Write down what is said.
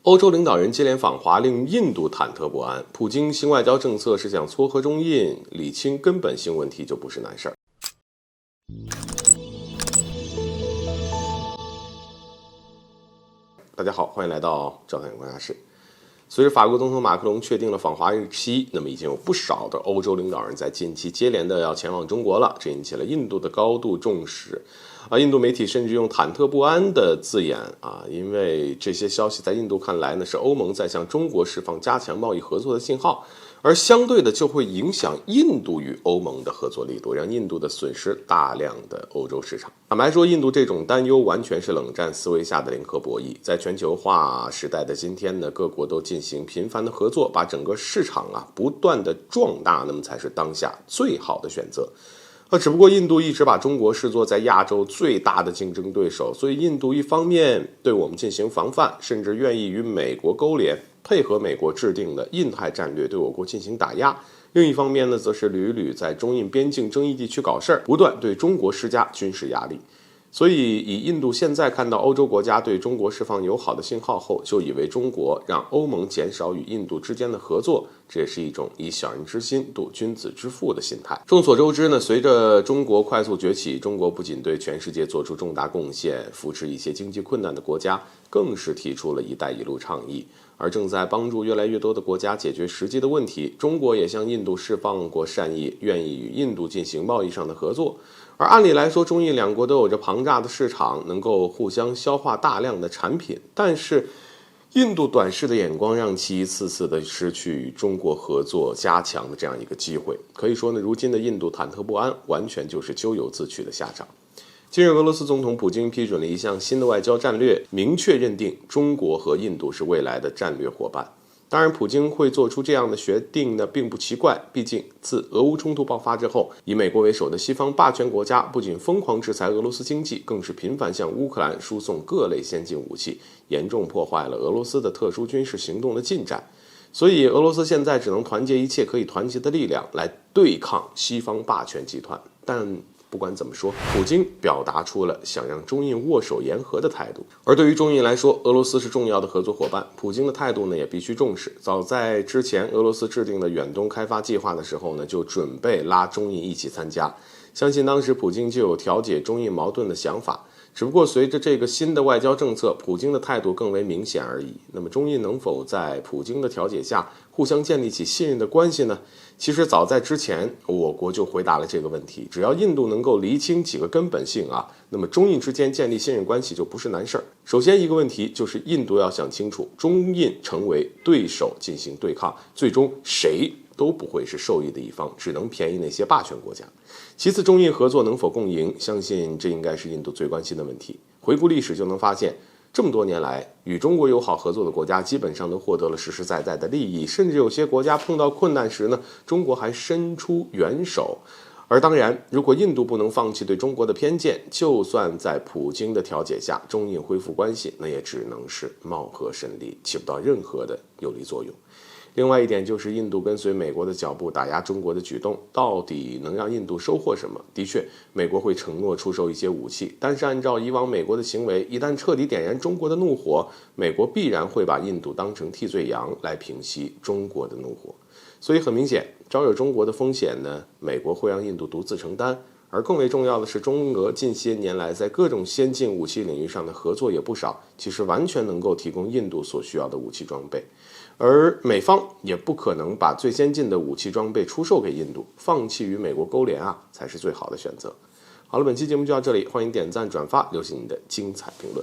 欧洲领导人接连访华，令印度忐忑不安。普京新外交政策是想撮合中印，理清根本性问题就不是难事儿。大家好，欢迎来到赵太阳观察室。随着法国总统马克龙确定了访华日期，那么已经有不少的欧洲领导人在近期接连的要前往中国了，这引起了印度的高度重视。印度媒体甚至用忐忑不安的字眼因为这些消息在印度看来呢，是欧盟在向中国释放加强贸易合作的信号，而相对的就会影响印度与欧盟的合作力度，让印度的损失大量的欧洲市场。坦白说，印度这种担忧完全是冷战思维下的零和博弈。在全球化时代的今天呢，各国都进行频繁的合作，把整个市场不断的壮大，那么才是当下最好的选择。只不过印度一直把中国视作在亚洲最大的竞争对手，所以印度一方面对我们进行防范，甚至愿意与美国勾连，配合美国制定的印太战略对我国进行打压；另一方面呢，则是屡屡在中印边境争议地区搞事儿，不断对中国施加军事压力。所以以印度现在看到欧洲国家对中国释放友好的信号后，就以为中国让欧盟减少与印度之间的合作，这也是一种以小人之心度君子之腹的心态。众所周知呢，随着中国快速崛起，中国不仅对全世界做出重大贡献，扶持一些经济困难的国家，更是提出了一带一路倡议。而正在帮助越来越多的国家解决实际的问题，中国也向印度释放过善意，愿意与印度进行贸易上的合作。而按理来说，中印两国都有着庞大的市场，能够互相消化大量的产品，但是印度短视的眼光让其一次次的失去与中国合作加强的这样一个机会。可以说呢，如今的印度忐忑不安，完全就是咎由自取的下场。近日，俄罗斯总统普京批准了一项新的外交战略，明确认定中国和印度是未来的战略伙伴。当然，普京会做出这样的决定呢，并不奇怪。毕竟，自俄乌冲突爆发之后，以美国为首的西方霸权国家不仅疯狂制裁俄罗斯经济，更是频繁向乌克兰输送各类先进武器，严重破坏了俄罗斯的特殊军事行动的进展。所以，俄罗斯现在只能团结一切可以团结的力量来对抗西方霸权集团。但不管怎么说，普京表达出了想让中印握手言和的态度。而对于中印来说，俄罗斯是重要的合作伙伴，普京的态度呢也必须重视。早在之前俄罗斯制定的远东开发计划的时候呢，就准备拉中印一起参加。相信当时普京就有调解中印矛盾的想法，只不过随着这个新的外交政策，普京的态度更为明显而已。那么中印能否在普京的调解下互相建立起信任的关系呢？其实早在之前，我国就回答了这个问题，只要印度能够厘清几个根本性那么中印之间建立信任关系就不是难事儿。首先一个问题就是印度要想清楚，中印成为对手进行对抗，最终谁都不会是受益的一方，只能便宜那些霸权国家。其次，中印合作能否共赢，相信这应该是印度最关心的问题。回顾历史就能发现，这么多年来，与中国友好合作的国家基本上都获得了实实在在的利益，甚至有些国家碰到困难时呢，中国还伸出援手。而当然，如果印度不能放弃对中国的偏见，就算在普京的调解下，中印恢复关系，那也只能是貌合神离，起不到任何的有利作用。另外一点就是印度跟随美国的脚步打压中国的举动，到底能让印度收获什么？的确，美国会承诺出售一些武器，但是按照以往美国的行为，一旦彻底点燃中国的怒火，美国必然会把印度当成替罪羊来平息中国的怒火。所以很明显，招惹中国的风险呢，美国会让印度独自承担。而更为重要的是，中俄近些年来在各种先进武器领域上的合作也不少，其实完全能够提供印度所需要的武器装备。而美方也不可能把最先进的武器装备出售给印度，放弃与美国勾连才是最好的选择。好了，本期节目就到这里，欢迎点赞转发，留下你的精彩评论。